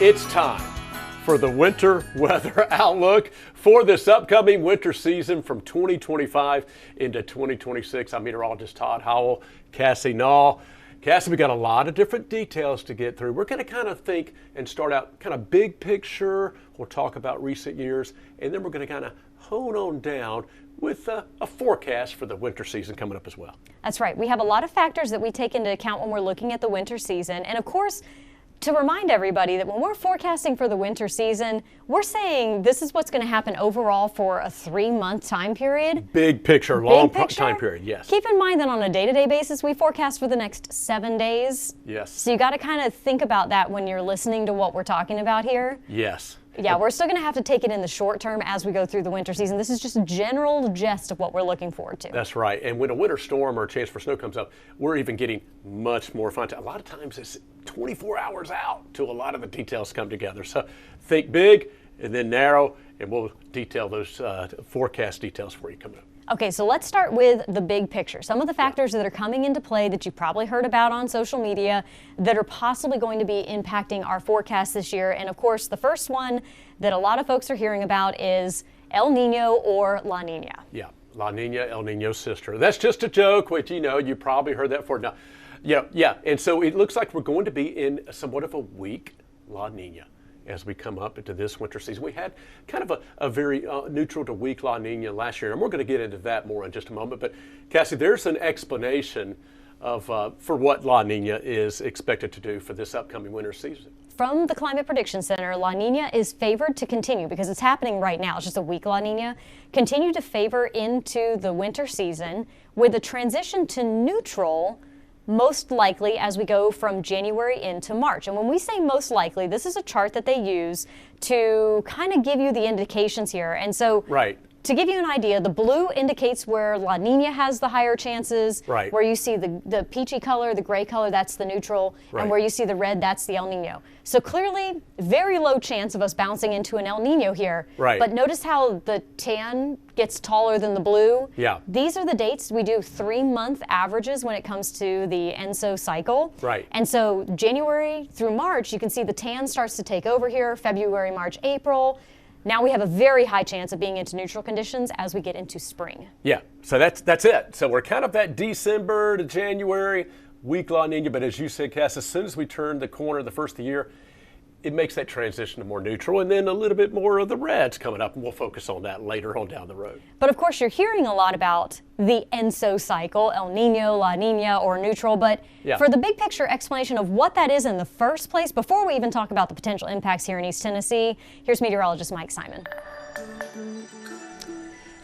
It's time for the winter weather outlook for this upcoming winter season from 2025 into 2026. I'm meteorologist Todd Howell, Cassie Nall. Cassie, we got a lot of different details to get through. We're going to kind of think and start out kind of big picture. We'll talk about recent years, and then we're going to kind of hone on down with a forecast for the winter season coming up as well. That's right. We have a lot of factors that we take into account when we're looking at the winter season. And of course, to remind everybody that when we're forecasting for the winter season, we're saying this is what's going to happen overall for a 3-month time period. Big picture, long time period, yes. Keep in mind that on a day-to-day basis, we forecast for the next 7 days. Yes. So you got to kind of think about that when you're listening to what we're talking about here. Yes. Yeah, we're still going to have to take it in the short term as we go through the winter season. This is just a general gist of what we're looking forward to. That's right. And when a winter storm or a chance for snow comes up, we're even getting much more fun. A lot of times it's 24 hours out till a lot of the details come together. So think big and then narrow, and we'll detail those forecast details for you coming up. Okay, so let's start with the big picture. Some of the factors that are coming into play that you probably heard about on social media that are possibly going to be impacting our forecast this year. And of course, the first one that a lot of folks are hearing about is El Nino or La Nina. Yeah, La Nina, El Nino's sister. That's just a joke, which you probably heard that before. Now, yeah, and so it looks like we're going to be in somewhat of a weak La Nina as we come up into this winter season. We had kind of a very neutral to weak La Nina last year, and we're going to get into that more in just a moment. But Cassie, there's an explanation of for what La Nina is expected to do for this upcoming winter season. From the Climate Prediction Center, La Nina is favored to continue, because it's happening right now, it's just a weak La Nina, continue to favor into the winter season with a transition to neutral most likely as we go from January into March. And when we say most likely, this is a chart that they use to kind of give you the indications here. And so to give you an idea, the blue indicates where La Nina has the higher chances, where you see the peachy color, the gray color, that's the neutral, and where you see the red, that's the El Nino. So clearly, very low chance of us bouncing into an El Nino here. But notice how the tan gets taller than the blue. Yeah. These are the dates. We do 3-month averages when it comes to the ENSO cycle. And so January through March, you can see the tan starts to take over here, February, March, April. Now we have a very high chance of being into neutral conditions as we get into spring. Yeah, so that's it. So we're kind of that December to January weak La Nina, but as you said, Cass, as soon as we turn the corner the first of the year, it makes that transition to more neutral, and then a little bit more of the reds coming up, and we'll focus on that later on down the road. But of course, you're hearing a lot about the ENSO cycle, El Nino, La Nina, or neutral, but for the big picture explanation of what that is in the first place, before we even talk about the potential impacts here in East Tennessee, here's meteorologist Mike Simon.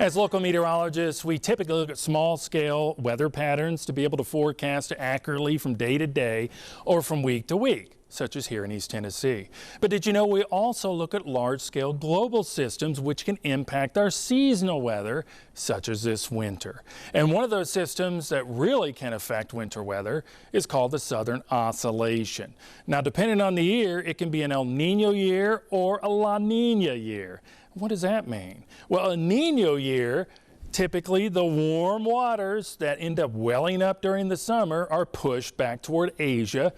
As local meteorologists, we typically look at small-scale weather patterns to be able to forecast accurately from day to day or from week to week, such as here in East Tennessee. But did you know we also look at large-scale global systems which can impact our seasonal weather, such as this winter? And one of those systems that really can affect winter weather is called the Southern Oscillation. Now, depending on the year, it can be an El Nino year or a La Nina year. What does that mean? Well, a Nino year, typically the warm waters that end up welling up during the summer are pushed back toward Asia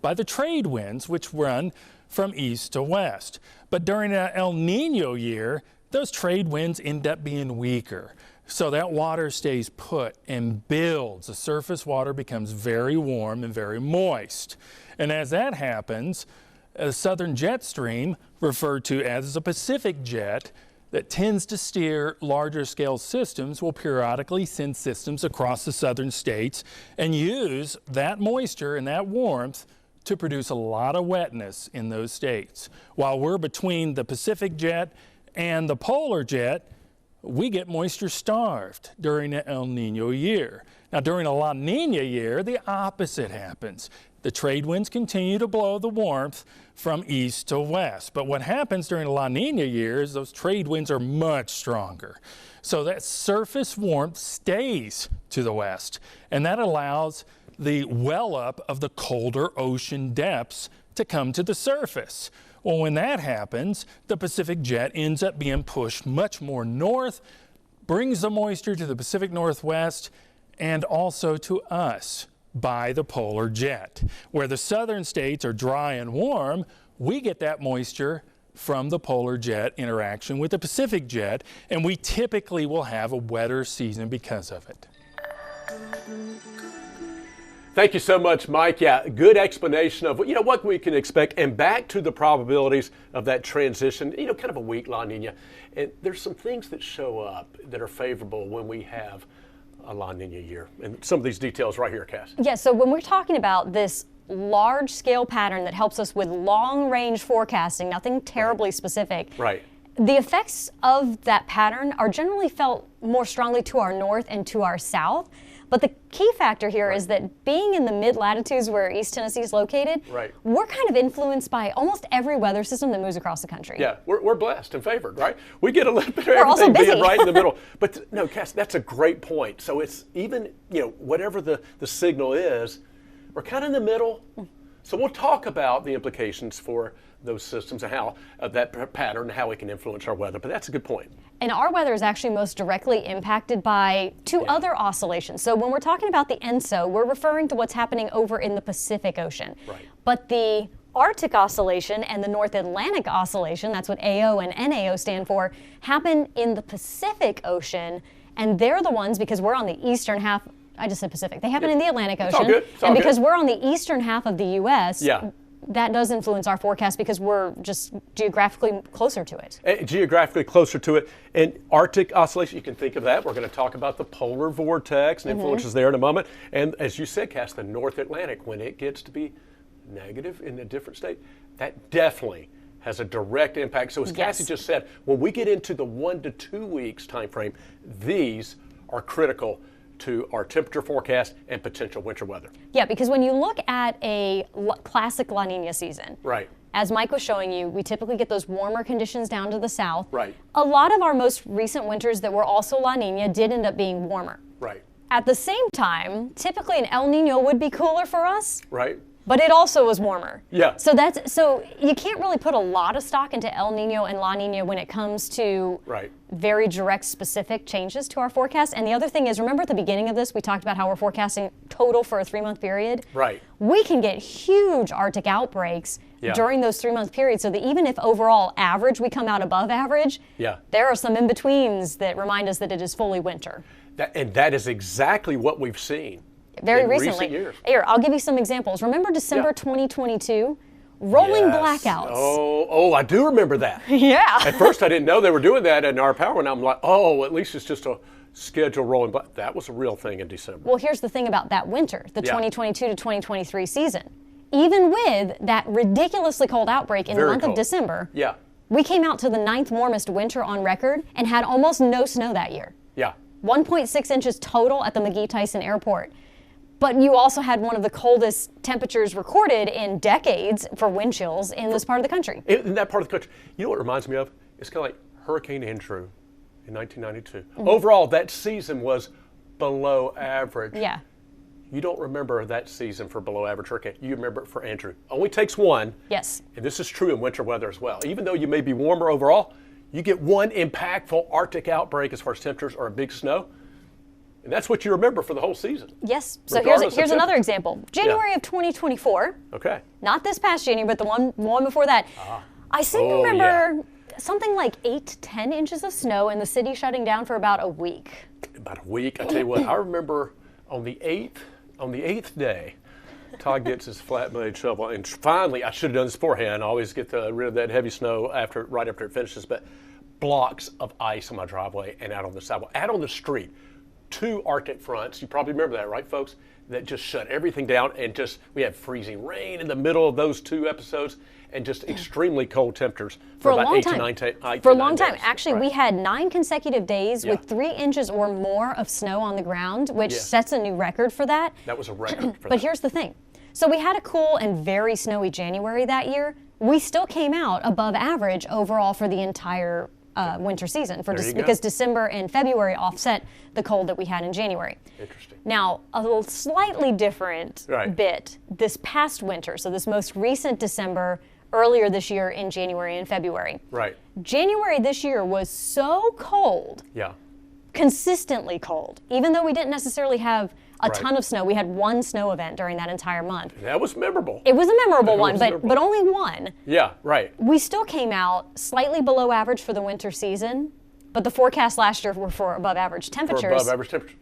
by the trade winds, which run from east to west. But during an El Nino year, those trade winds end up being weaker. So that water stays put and builds. The surface water becomes very warm and very moist. And as that happens, a southern jet stream, referred to as a Pacific jet, that tends to steer larger scale systems, will periodically send systems across the southern states and use that moisture and that warmth to produce a lot of wetness in those states. While we're between the Pacific jet and the polar jet, we get moisture starved during an El Nino year. Now, during a La Nina year, the opposite happens. The trade winds continue to blow the warmth from east to west. But what happens during a La Nina year is those trade winds are much stronger. So that surface warmth stays to the west, and that allows the well up of the colder ocean depths to come to the surface. Well, when that happens, the Pacific jet ends up being pushed much more north, brings the moisture to the Pacific Northwest and also to us by the polar jet. Where the southern states are dry and warm, we get that moisture from the polar jet interaction with the Pacific jet, and we typically will have a wetter season because of it. Thank you so much, Mike. Yeah, good explanation of what we can expect, and back to the probabilities of that transition. Kind of a weak La Nina, and there's some things that show up that are favorable when we have a La Nina year, and some of these details right here, Cass. Yeah. So when we're talking about this large-scale pattern that helps us with long-range forecasting, nothing terribly specific. Right. The effects of that pattern are generally felt more strongly to our north and to our south. But the key factor here is that being in the mid-latitudes where East Tennessee is located, we're kind of influenced by almost every weather system that moves across the country. Yeah, we're blessed and favored, right? We get a little bit of we're everything also busy. being right in the middle. But no, Cass, that's a great point. So it's even, whatever the signal is, we're kind of in the middle. So we'll talk about the implications for those systems and how that pattern, how it can influence our weather. But that's a good point. And our weather is actually most directly impacted by two other oscillations. So when we're talking about the ENSO, we're referring to what's happening over in the Pacific Ocean. Right. But the Arctic Oscillation and the North Atlantic Oscillation, that's what AO and NAO stand for, happen in the Pacific Ocean. And they're the ones, because we're on the eastern half, I just said Pacific, they happen in the Atlantic Ocean. It's all good. It's all and because good. we're on the eastern half of the U.S., Yeah. that does influence our forecast because we're just geographically closer to it. Geographically closer to it. And Arctic oscillation, you can think of that. We're going to talk about the polar vortex and influences there in a moment. And as you said, Cass, the North Atlantic, when it gets to be negative in a different state, that definitely has a direct impact. So as Cassie just said, when we get into the 1 to 2 weeks time frame, these are critical to our temperature forecast and potential winter weather. Yeah, because when you look at a classic La Nina season, Right. as Mike was showing you, we typically get those warmer conditions down to the south. Right. A lot of our most recent winters that were also La Nina did end up being warmer. Right. At the same time, typically an El Nino would be cooler for us. Right. But it also was warmer. Yeah. So you can't really put a lot of stock into El Nino and La Nina when it comes to very direct, specific changes to our forecast. And the other thing is, remember at the beginning of this, we talked about how we're forecasting total for a 3-month period? Right. We can get huge Arctic outbreaks during those 3-month periods, so that even if overall average we come out above average, there are some in-betweens that remind us that it is fully winter. And that is exactly what we've seen. Very recently. Recent years. Here, I'll give you some examples. Remember December 2022? Rolling blackouts. Oh, I do remember that. Yeah. At first, I didn't know they were doing that in our power, and I'm like, oh, at least it's just a scheduled rolling black. That was a real thing in December. Well, here's the thing about that winter, the 2022 to 2023 season. Even with that ridiculously cold outbreak in the month of December, we came out to the 9th warmest winter on record and had almost no snow that year. Yeah. 1.6 inches total at the McGee-Tyson Airport. But you also had one of the coldest temperatures recorded in decades for wind chills in this part of the country. In that part of the country. You know what it reminds me of? It's kind of like Hurricane Andrew in 1992. Overall, that season was below average. Yeah. You don't remember that season for below average hurricane. You remember it for Andrew. Only takes one. Yes. And this is true in winter weather as well. Even though you may be warmer overall, you get one impactful Arctic outbreak as far as temperatures or a big snow. And that's what you remember for the whole season. Yes. So here's another example. January of 2024. Okay. Not this past January, but the one before that. I seem to remember something like 8 to 10 inches of snow and the city shutting down for about a week. About a week. I tell you what, I remember on the 8th day, Todd gets his flat blade shovel, and finally, I should have done this beforehand. I always get rid of that heavy snow right after it finishes, but blocks of ice on my driveway and out on the sidewalk, out on the street. 2 Arctic fronts, you probably remember that, right, folks? That just shut everything down, and we had freezing rain in the middle of those 2 episodes, and just extremely cold temperatures for about 8 to 9 days. For a long time. Actually, we had 9 consecutive days with 3 inches or more of snow on the ground, which sets a new record for that. That was a record for that. But here's the thing. So we had a cool and very snowy January that year. We still came out above average overall for the entire winter season because December and February offset the cold that we had in January. Interesting. Now, a little slightly different bit this past winter, so this most recent December, earlier this year in January and February. Right. January this year was so cold. Yeah. Consistently cold. Even though we didn't necessarily have a ton of snow. We had one snow event during that entire month. That was memorable. It was a memorable one, memorable. but only one. Yeah, right. We still came out slightly below average for the winter season, but the forecasts last year were for above average temperatures. For above average temperature.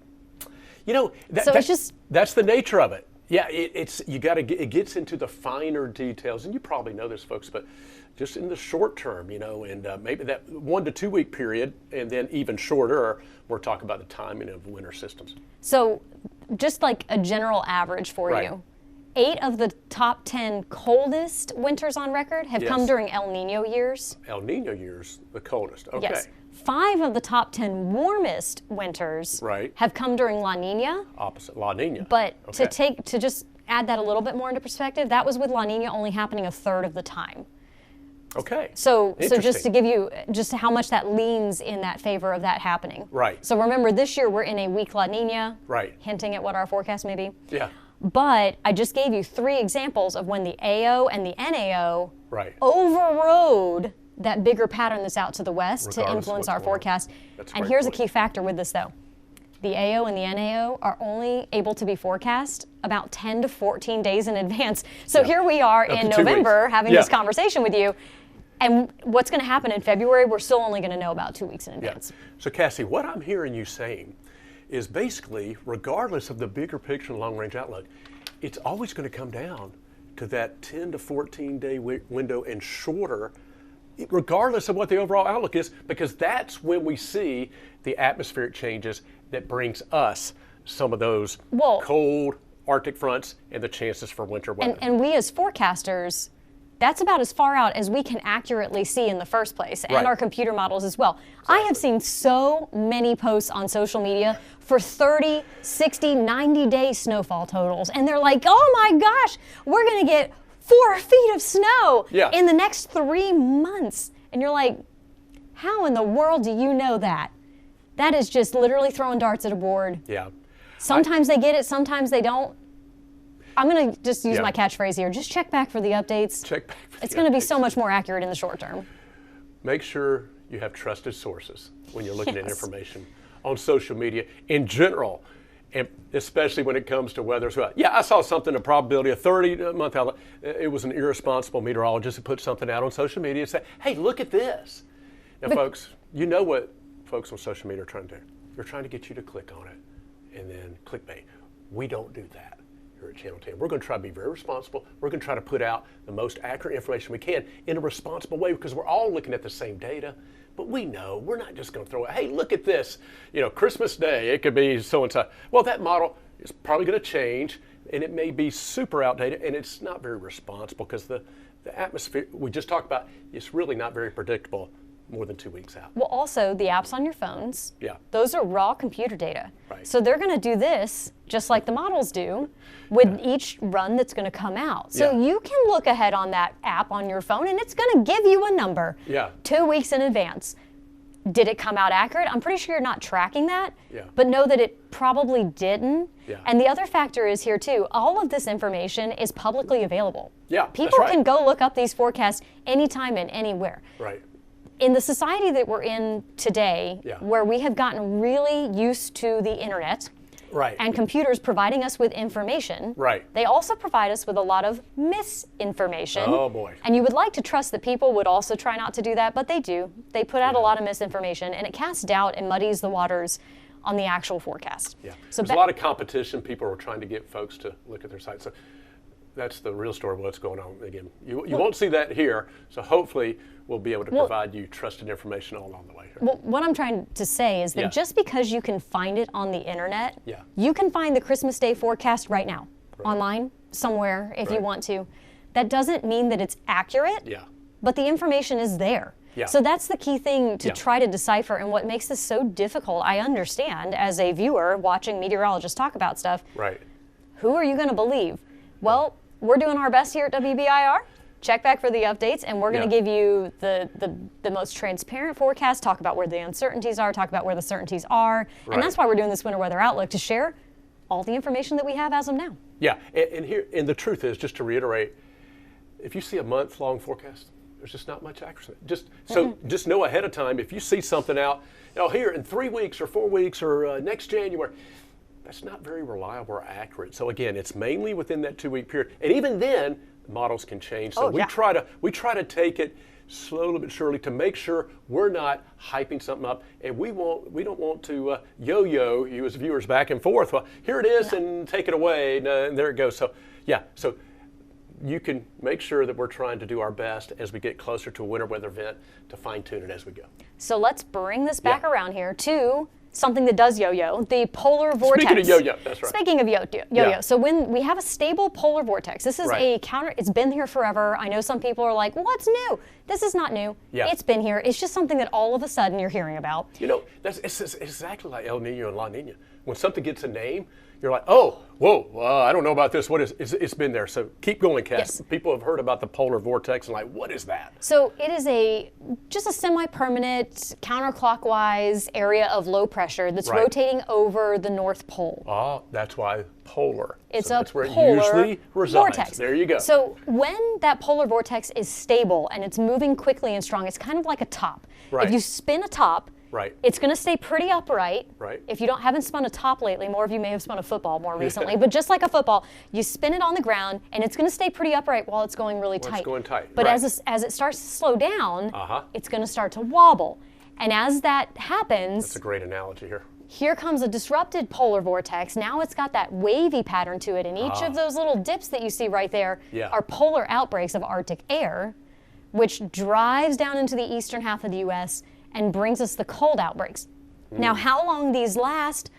You know, that's the nature of it. Yeah, it gets into the finer details, and you probably know this, folks, but just in the short term, you know, and maybe that 1 to 2 week period, and then even shorter, we're talking about the timing of winter systems. So just like a general average for you, 8 of the top 10 coldest winters on record have come during El Nino years. El Nino years, the coldest. Okay. Yes. 5 of the top 10 warmest winters have come during La Nina. Opposite La Nina. But to just add that a little bit more into perspective, that was with La Nina only happening a third of the time. Okay. So just to give you just how much that leans in that favor of that happening. Right. So remember, this year we're in a weak La Nina. Right. Hinting at what our forecast may be. Yeah. But I just gave you 3 examples of when the AO and the NAO overrode that bigger pattern that's out to the west to influence our forecast. And here's a key factor with this, though. The AO and the NAO are only able to be forecast about 10 to 14 days in advance. So here we are in November having this conversation with you. And what's going to happen in February, we're still only going to know about 2 weeks in advance. So, Cassie, what I'm hearing you saying is basically, regardless of the bigger picture and long-range outlook, it's always going to come down to that 10 to 14-day window and shorter, regardless of what the overall outlook is, because that's when we see the atmospheric changes that brings us some of those cold Arctic fronts and the chances for winter weather. And we as forecasters, that's about as far out as we can accurately see in the first place, and our computer models as well. Exactly. I have seen so many posts on social media for 30, 60, 90-day snowfall totals, and they're like, oh my gosh, we're going to get 4 feet of snow in the next 3 months. And you're like, how in the world do you know that? That is just literally throwing darts at a board. Yeah. Sometimes they get it, sometimes they don't. I'm going to just use my catchphrase here. Just check back for the updates. Check back for It's going to be so much more accurate in the short term. Make sure you have trusted sources when you're looking at information on social media in general, and especially when it comes to weather as well. Yeah, I saw something, a probability of 30-month outlook. It was an irresponsible meteorologist who put something out on social media and said, hey, look at this. Now, folks, you know what folks on social media are trying to do. They're trying to get you to click on it and then clickbait. We don't do that here at Channel 10. We're going to try to be very responsible. We're going to try to put out the most accurate information we can in a responsible way, because we're all looking at the same data. But we know we're not just going to throw it, hey, look at this. You know, Christmas Day, it could be so-and-so. Well, that model is probably going to change, and it may be super outdated, and it's not very responsible because the atmosphere we just talked about is really not very predictable more than 2 weeks out. Well, also the apps on your phones, those are raw computer data. So they're going to do this just like the models do with each run that's going to come out. So you can look ahead on that app on your phone, and it's going to give you a number 2 weeks in advance. Did it come out accurate? I'm pretty sure you're not tracking that, but know that it probably didn't. And the other factor is here too, all of this information is publicly available. People can go look up these forecasts anytime and anywhere. In the society that we're in today, where we have gotten really used to the internet and computers providing us with information, they also provide us with a lot of misinformation. Oh boy. And you would like to trust that people would also try not to do that, but they do. They put out a lot of misinformation, and it casts doubt and muddies the waters on the actual forecast. So there's a lot of competition. People are trying to get folks to look at their sites. So that's the real story of what's going on. Again, you won't see that here, so hopefully we'll be able to provide you trusted information all along the way here. Well, what I'm trying to say is that just because you can find it on the internet, you can find the Christmas Day forecast right now, online, somewhere, if you want to. That doesn't mean that it's accurate, but the information is there. So that's the key thing to try to decipher, and what makes this so difficult, I understand, as a viewer watching meteorologists talk about stuff. Who are you going to believe? Well, we're doing our best here at WBIR. Check back for the updates, and we're going to give you the most transparent forecast, talk about where the uncertainties are, talk about where the certainties are. And that's why we're doing this winter weather outlook, to share all the information that we have as of now. And the truth is, just to reiterate, if you see a month-long forecast, there's just not much accuracy. Just know ahead of time, if you see something out, here in 3 weeks or 4 weeks or next January, that's not very reliable or accurate. So again, it's mainly within that 2-week period. And even then, models can change. So we try to take it slowly but surely to make sure we're not hyping something up, and we don't want to yo-yo you as viewers back and forth. Well, here it is, and take it away, and there it goes. So so you can make sure that we're trying to do our best as we get closer to a winter weather event to fine-tune it as we go. So let's bring this back around here to something that does yo-yo, the polar vortex. Speaking of yo-yo, that's right. Speaking of yo-yo, so when we have a stable polar vortex, this is a counter, it's been here forever. I know some people are like, what's new? This is not new. Yeah. It's been here. It's just something that all of a sudden you're hearing about. You know, it's exactly like El Nino and La Nina. When something gets a name, you're like, oh, whoa, I don't know about this. What is it's been there. So keep going, Cass. Yes. People have heard about the polar vortex and like, what is that? So it is just a semi-permanent, counterclockwise area of low pressure that's rotating over the North Pole. Oh, that's why polar. It's so a that's where polar it usually resides. vortex. There you go. So when that polar vortex is stable and it's moving quickly and strong, it's kind of like a top. Right. If you spin a top, it's going to stay pretty upright. Right. If you haven't spun a top lately, more of you may have spun a football more recently, but just like a football, you spin it on the ground and it's going to stay pretty upright while it's going really tight. It's going tight. But as it starts to slow down, it's going to start to wobble. And as that happens, that's a great analogy here. Here comes a disrupted polar vortex. Now it's got that wavy pattern to it, and each of those little dips that you see right there are polar outbreaks of Arctic air, which drives down into the eastern half of the U.S. and brings us the cold outbreaks. Now, how long these last,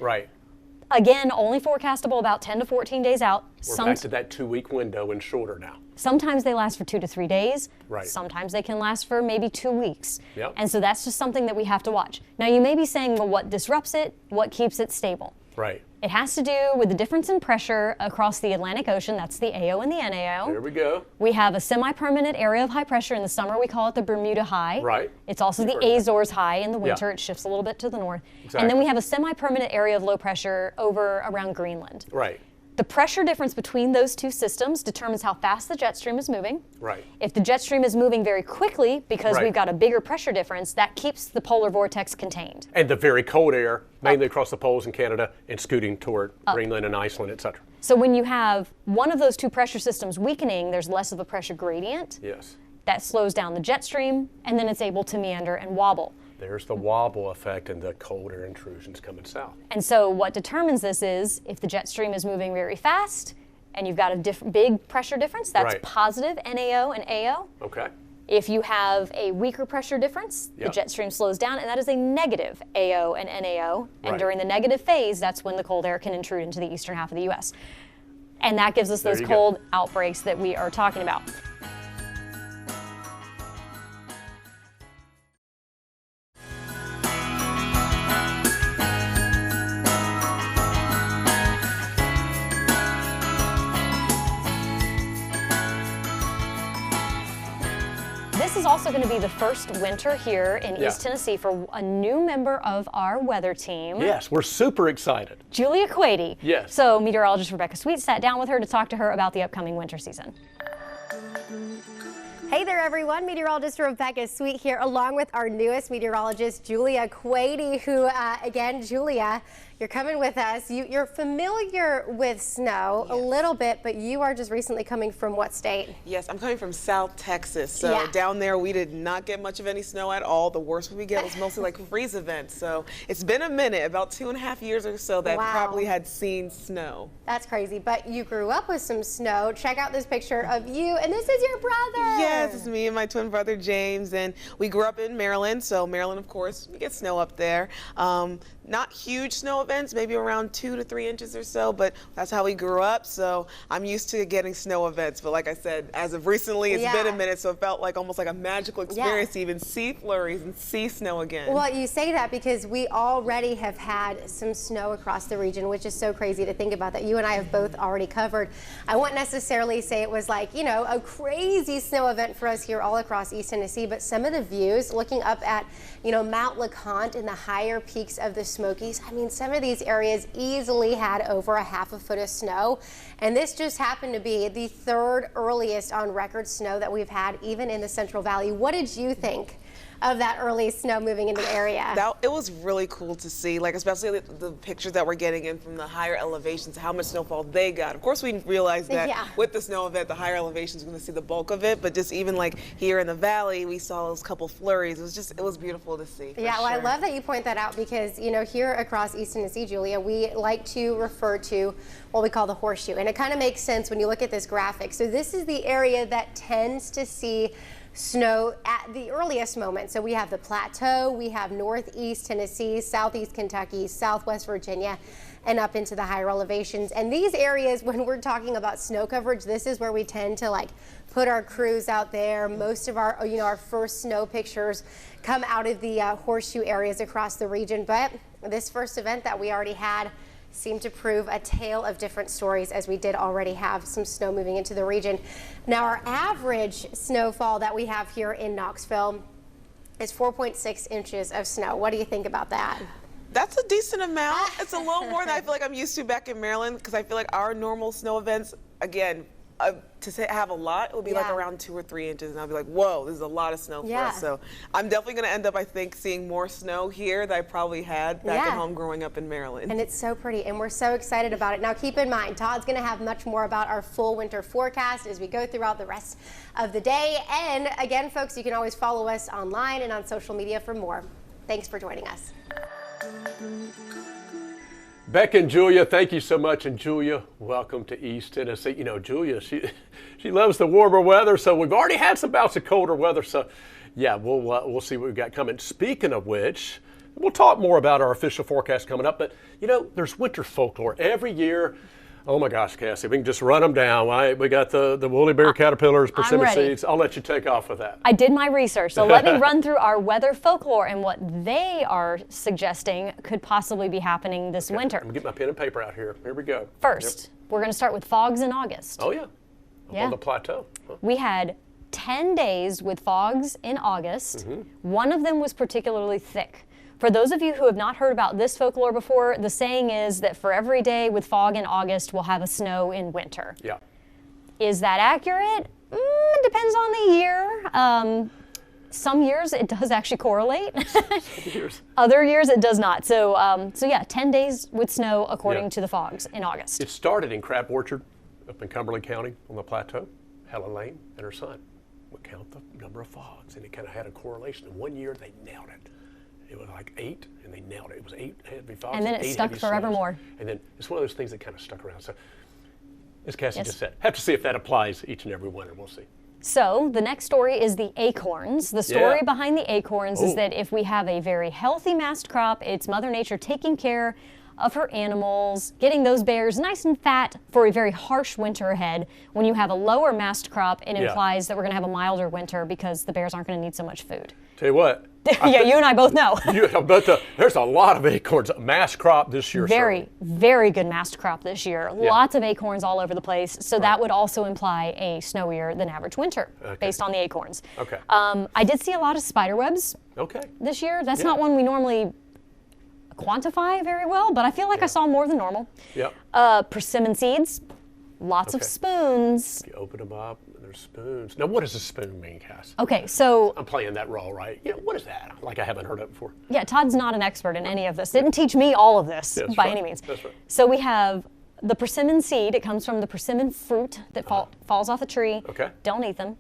again, only forecastable about 10 to 14 days out. We're back to that 2-week window and shorter now. Sometimes they last for 2 to 3 days. Sometimes they can last for maybe 2 weeks. And so that's just something that we have to watch. Now, you may be saying, well, what disrupts it? What keeps it stable? It has to do with the difference in pressure across the Atlantic Ocean. That's the AO and the NAO. There we go. We have a semi-permanent area of high pressure. In the summer, we call it the Bermuda High. It's also the Azores High. In the winter, it shifts a little bit to the north. And then we have a semi-permanent area of low pressure over around Greenland. The pressure difference between those two systems determines how fast the jet stream is moving. If the jet stream is moving very quickly because we've got a bigger pressure difference, that keeps the polar vortex contained. And the very cold air, mainly across the poles in Canada and scooting toward Greenland and Iceland, etc. So when you have one of those two pressure systems weakening, there's less of a pressure gradient. That slows down the jet stream, and then it's able to meander and wobble. There's the wobble effect and the cold air intrusions coming south. And so what determines this is if the jet stream is moving very fast and you've got a big pressure difference, that's positive NAO and AO. If you have a weaker pressure difference, the jet stream slows down, and that is a negative AO and NAO. And during the negative phase, that's when the cold air can intrude into the eastern half of the U.S. And that gives us those cold outbreaks that we are talking about. This is also going to be the first winter here in East Tennessee for a new member of our weather team. Yes, we're super excited. Julia Quady. Yes. So meteorologist Rebecca Sweet sat down with her to talk to her about the upcoming winter season. Hey there, everyone. Meteorologist Rebecca Sweet here, along with our newest meteorologist, Julia Quady, who, again, Julia, you're coming with us. You're familiar with snow a little bit, but you are just recently coming from what state? Yes, I'm coming from South Texas. So down there, we did not get much of any snow at all. The worst we get was mostly like freeze events. So it's been a minute, about 2.5 years or so that probably had seen snow. That's crazy, but you grew up with some snow. Check out this picture of you, and this is your brother. Yes, it's me and my twin brother, James, and we grew up in Maryland. So Maryland, of course, we get snow up there. Not huge snow events, maybe around 2 to 3 inches or so, but that's how we grew up. So I'm used to getting snow events. But like I said, as of recently, it's been a minute, so it felt like almost like a magical experience to even see flurries and see snow again. Well, you say that because we already have had some snow across the region, which is so crazy to think about that you and I have both already covered. I wouldn't necessarily say it was like, you know, a crazy snow event for us here all across East Tennessee, but some of the views looking up at, you know, Mount LeConte and the higher peaks of the Smokies, I mean, some of these areas easily had over ½ a foot of snow. And this just happened to be the third earliest on record snow that we've had, even in the Central Valley. What did you think of that early snow moving into the area. It was really cool to see, like especially the pictures that we're getting in from the higher elevations, how much snowfall they got. Of course, we realized that with the snow event, the higher elevations are going to see the bulk of it, but just even like here in the valley, we saw those couple flurries. It was beautiful to see. Yeah, well, I love that you point that out because, you know, here across East Tennessee, Julia, we like to refer to what we call the horseshoe, and it kind of makes sense when you look at this graphic. So this is the area that tends to see snow at the earliest moment. So we have the plateau, we have northeast Tennessee, southeast Kentucky, southwest Virginia, and up into the higher elevations. And these areas, when we're talking about snow coverage, this is where we tend to like put our crews out there. Most of our, you know, our first snow pictures come out of the horseshoe areas across the region. But this first event that we already had seemed to prove a tale of different stories, as we did already have some snow moving into the region. Now, our average snowfall that we have here in Knoxville is 4.6 inches of snow. What do you think about that? That's a decent amount. It's a little more than I feel like I'm used to back in Maryland, because I feel like our normal snow events, again, to have a lot, it would be like around 2 or 3 inches, and I'll be like, whoa, this is a lot of snow for us. So I'm definitely going to end up, I think, seeing more snow here than I probably had back at home growing up in Maryland. And it's so pretty, and we're so excited about it. Now, keep in mind, Todd's going to have much more about our full winter forecast as we go throughout the rest of the day. And again, folks, you can always follow us online and on social media for more. Thanks for joining us. Beck and Julia, thank you so much. And Julia, welcome to East Tennessee. You know, Julia, she loves the warmer weather, so we've already had some bouts of colder weather. So, yeah, we'll see what we've got coming. Speaking of which, we'll talk more about our official forecast coming up. But, you know, there's winter folklore every year. Oh my gosh, Cassie, we can just run them down. Right? We got the woolly bear caterpillars, persimmon seeds. I'll let you take off with that. I did my research, so let me run through our weather folklore and what they are suggesting could possibly be happening this winter. I'm gonna get my pen and paper out here. Here we go. First, we're going to start with fogs in August. Oh yeah, on the plateau. Huh. We had 10 days with fogs in August. One of them was particularly thick. For those of you who have not heard about this folklore before, the saying is that for every day with fog in August, we'll have a snow in winter. Yeah. Is that accurate? It depends on the year. Some years it does actually correlate. Other years it does not. So yeah, 10 days with snow according to the fogs in August. It started in Crab Orchard up in Cumberland County on the plateau. Helen Lane and her son would count the number of fogs, and it kind of had a correlation. And one year they nailed it. It was like 8, and they nailed it. It was 8 heavy fogs. And then it stuck forevermore. And then it's one of those things that kind of stuck around. So, as Cassie just said, have to see if that applies each and every winter. We'll see. So the next story is the acorns. The story behind the acorns is that if we have a very healthy mast crop, it's Mother Nature taking care of her animals, getting those bears nice and fat for a very harsh winter ahead. When you have a lower mast crop, it implies that we're going to have a milder winter because the bears aren't going to need so much food. Tell you what. Yeah, you and I both know. But there's a lot of acorns. Mast crop this year. Very good mast crop this year. Lots of acorns all over the place. So that would also imply a snowier than average winter based on the acorns. Okay. I did see a lot of spider webs this year. That's not one we normally quantify very well, but I feel like I saw more than normal. Persimmon seeds, lots of spoons. You open them up, and there's spoons. Now, what does a spoon mean, Cass? Okay, so I'm playing that role, right? You know, what is that? Like I haven't heard of it before. Yeah, Todd's not an expert in any of this. Didn't teach me all of this by any means. That's right. So we have the persimmon seed. It comes from the persimmon fruit that falls off a tree. Okay. Don't eat them.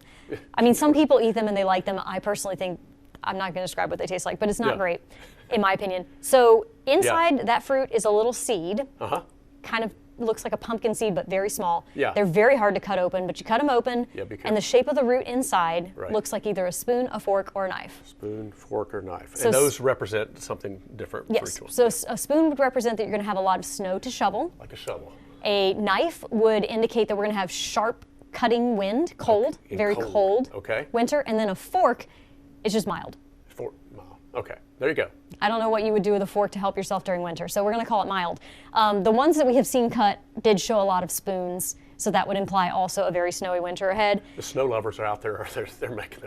I mean, some people eat them and they like them. I personally think, I'm not going to describe what they taste like, but it's not great, in my opinion. So inside that fruit is a little seed, kind of looks like a pumpkin seed, but very small. They're very hard to cut open, but you cut them open, and the shape of the root inside looks like either a spoon, a fork, or a knife. Spoon, fork, or knife. So and those represent something different for each one. So a spoon would represent that you're going to have a lot of snow to shovel. Like a shovel. A knife would indicate that we're going to have sharp cutting wind, cold, very cold winter, and then a fork is just mild. Mild. Okay, there you go. I don't know what you would do with a fork to help yourself during winter, so we're going to call it mild. The ones that we have seen cut did show a lot of spoons, so that would imply also a very snowy winter ahead. The snow lovers are out there. They're making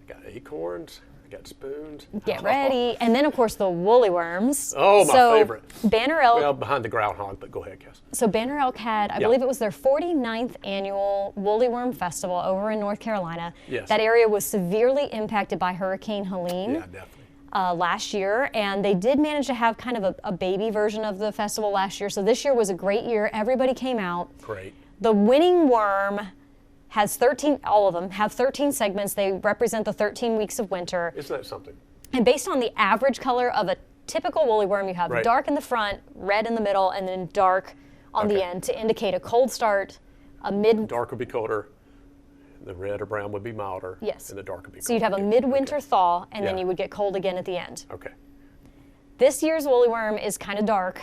got acorns, I got spoons. Get ready. And then, of course, the woolly worms. Oh, my favorite. Banner Elk. Well, behind the groundhog, but go ahead, Cass. So Banner Elk had, I believe it was their 49th annual Woolly Worm Festival over in North Carolina. Yes. That area was severely impacted by Hurricane Helene. Yeah, definitely. Last year, and they did manage to have kind of a baby version of the festival last year. So this year was a great year. Everybody came out. Great. The winning worm has 13, all of them have 13 segments. They represent the 13 weeks of winter. Isn't that something? And based on the average color of a typical woolly worm, you have dark in the front, red in the middle, and then dark on the end to indicate a cold start, a mid... Dark would be colder. The red or brown would be milder. Yes. And the dark would be colder. So you'd have a midwinter thaw, and then you would get cold again at the end. Okay. This year's woolly worm is kind of dark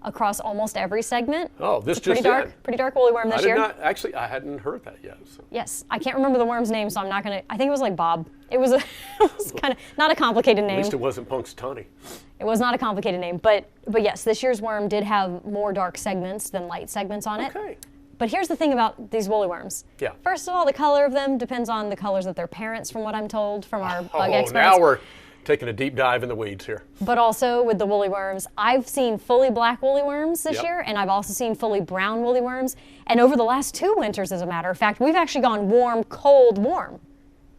across almost every segment. Oh, this it's pretty just dark, pretty dark woolly worm this year. Actually, I hadn't heard that yet. So. Yes, I can't remember the worm's name, so I'm not gonna. I think it was like Bob. It was kind of not a complicated name. At least it wasn't Punxsutawney. It was not a complicated name, but yes, this year's worm did have more dark segments than light segments on it. Okay. But here's the thing about these woolly worms. Yeah. First of all, the color of them depends on the colors of their parents, from what I'm told from our bug experts. Now we're taking a deep dive in the weeds here. But also with the woolly worms, I've seen fully black woolly worms this year, and I've also seen fully brown woolly worms. And over the last 2 winters, as a matter of fact, we've actually gone warm, cold, warm,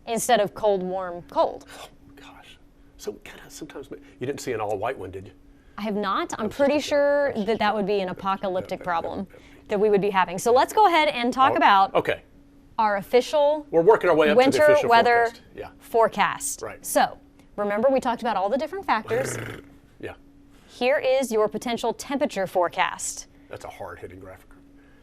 instead of cold, warm, cold. Oh, gosh. So kind of sometimes, you didn't see an all-white one, did you? I have not. I'm pretty sure that that would be an apocalyptic problem that we would be having. So let's go ahead and talk about our official We're working our way up to the winter official weather forecast. forecast. Right. So remember, we talked about all the different factors. Yeah. Here is your potential temperature forecast. That's a hard-hitting graphic.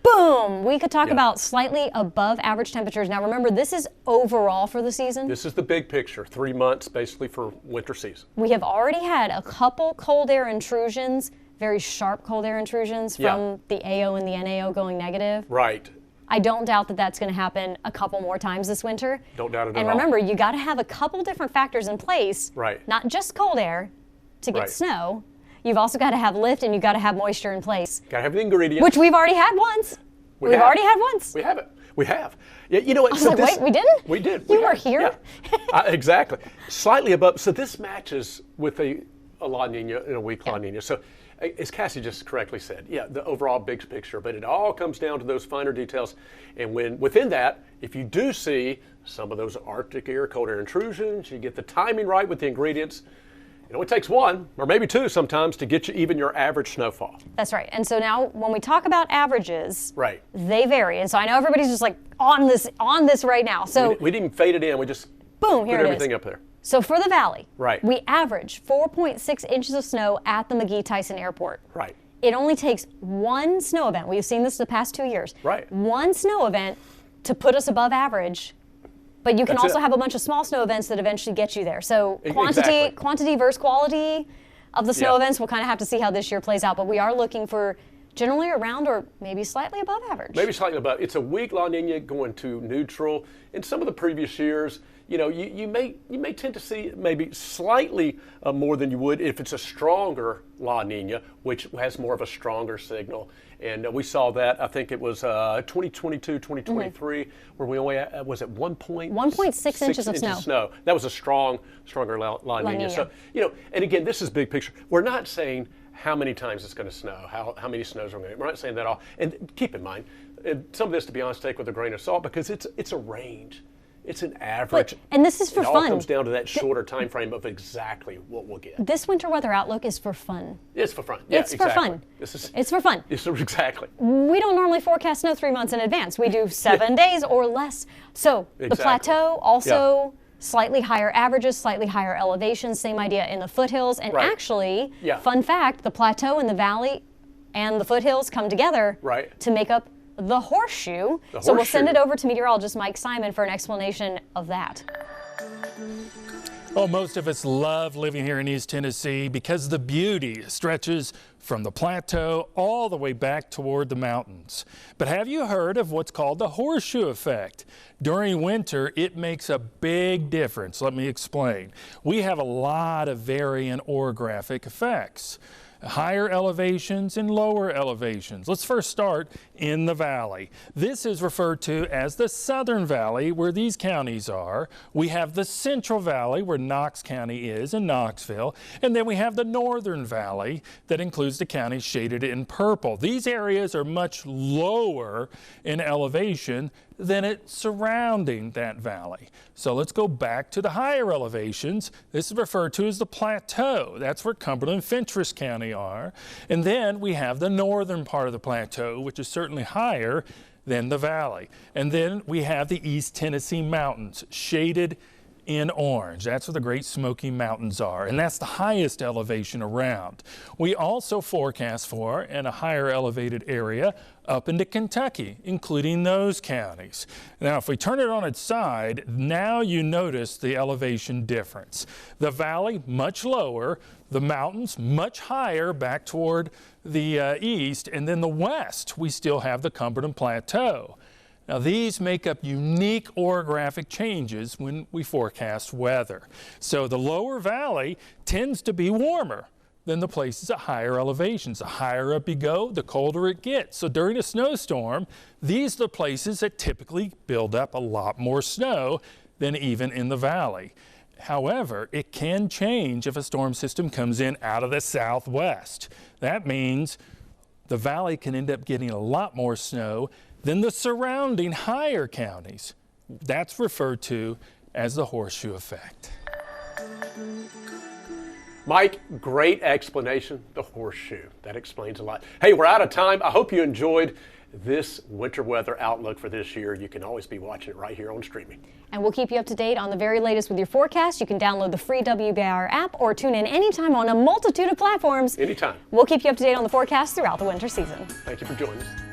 Boom! We could talk about slightly above average temperatures. Now remember, this is overall for the season. This is the big picture, 3 months basically for winter season. We have already had a couple cold air intrusions, very sharp cold air intrusions from the AO and the NAO going negative. Right. I don't doubt that that's going to happen a couple more times this winter. Don't doubt it at all. And remember, you got to have a couple different factors in place. Right. Not just cold air to get snow. You've also got to have lift, and you've got to have moisture in place. Got to have the ingredients. Which we've already had once. We've already had once. We have it. We have. Yeah, you know what? I was like, wait, we didn't? We did. You were here? Yeah. Exactly. Slightly above. So this matches with a La Nina in a weak La Nina. So as Cassie just correctly said, the overall big picture, but it all comes down to those finer details. And within that, if you do see some of those Arctic air, cold air intrusions, you get the timing right with the ingredients. It only takes 1 or maybe 2 sometimes to get you even your average snowfall. That's right. And so now when we talk about averages, right, they vary. And so I know everybody's just like on this right now. So we didn't even fade it in. We just boom, here put it everything is. up there. So for the valley, we average 4.6 inches of snow at the McGee-Tyson Airport. Right. It only takes 1 snow event. We've seen this the past 2 years. Right. 1 snow event to put us above average. But you can also have a bunch of small snow events that eventually get you there. So quantity versus quality of the snow events, we'll kind of have to see how this year plays out. But we are looking for generally around or maybe slightly above average. Maybe slightly above. It's a weak La Nina going to neutral. In some of the previous years, you may tend to see maybe slightly more than you would if it's a stronger La Nina, which has more of a stronger signal. And we saw that, I think it was 2022, 2023, where we only had, was it 1.6 inches of snow. That was a stronger La Nina. So, and again, this is big picture. We're not saying how many times it's going to snow, how many snows are going to get. We're not saying that all. And keep in mind, some of this, to be honest, take with a grain of salt because it's a range. It's an average. And this is for fun. It all comes down to that shorter time frame of exactly what we'll get. This winter weather outlook is for fun. It's for fun. Yeah, it's for fun. It's for fun. Exactly. We don't normally forecast snow 3 months in advance. We do 7 days or less. So the plateau also slightly higher averages, slightly higher elevations, same idea in the foothills. And actually, fun fact, the plateau and the valley and the foothills come together to make up the horseshoe. So we'll send it over to meteorologist Mike Simon for an explanation of that. Oh, most of us love living here in East Tennessee because the beauty stretches from the plateau all the way back toward the mountains. But have you heard of what's called the horseshoe effect? During winter, it makes a big difference. Let me explain. We have a lot of variant orographic effects. higher elevations and lower elevations. Let's first start in the valley. This is referred to as the Southern Valley, where these counties are. We have the Central Valley, where Knox County is in Knoxville, and then we have the Northern Valley that includes the counties shaded in purple. These areas are much lower in elevation than it surrounding that valley. So let's go back to the higher elevations. This is referred to as the plateau. That's where Cumberland and Fentress County are. And then we have the northern part of the plateau, which is certainly higher than the valley. And then we have the East Tennessee Mountains, shaded in orange. That's where the Great Smoky Mountains are, and that's the highest elevation around. We also forecast for, in a higher elevated area, up into Kentucky, including those counties. Now, if we turn it on its side, now you notice the elevation difference. The valley, much lower, the mountains, much higher back toward the east, and then the west, we still have the Cumberland Plateau. Now, these make up unique orographic changes when we forecast weather. So the lower valley tends to be warmer than the places at higher elevations. The higher up you go, the colder it gets. So during a snowstorm, these are the places that typically build up a lot more snow than even in the valley. However, it can change if a storm system comes in out of the southwest. That means the valley can end up getting a lot more snow than the surrounding higher counties. That's referred to as the horseshoe effect. Mike, great explanation, the horseshoe. That explains a lot. Hey, we're out of time. I hope you enjoyed this winter weather outlook for this year. You can always be watching it right here on streaming. And we'll keep you up to date on the very latest with your forecast. You can download the free WBIR app or tune in anytime on a multitude of platforms. Anytime. We'll keep you up to date on the forecast throughout the winter season. Thank you for joining us.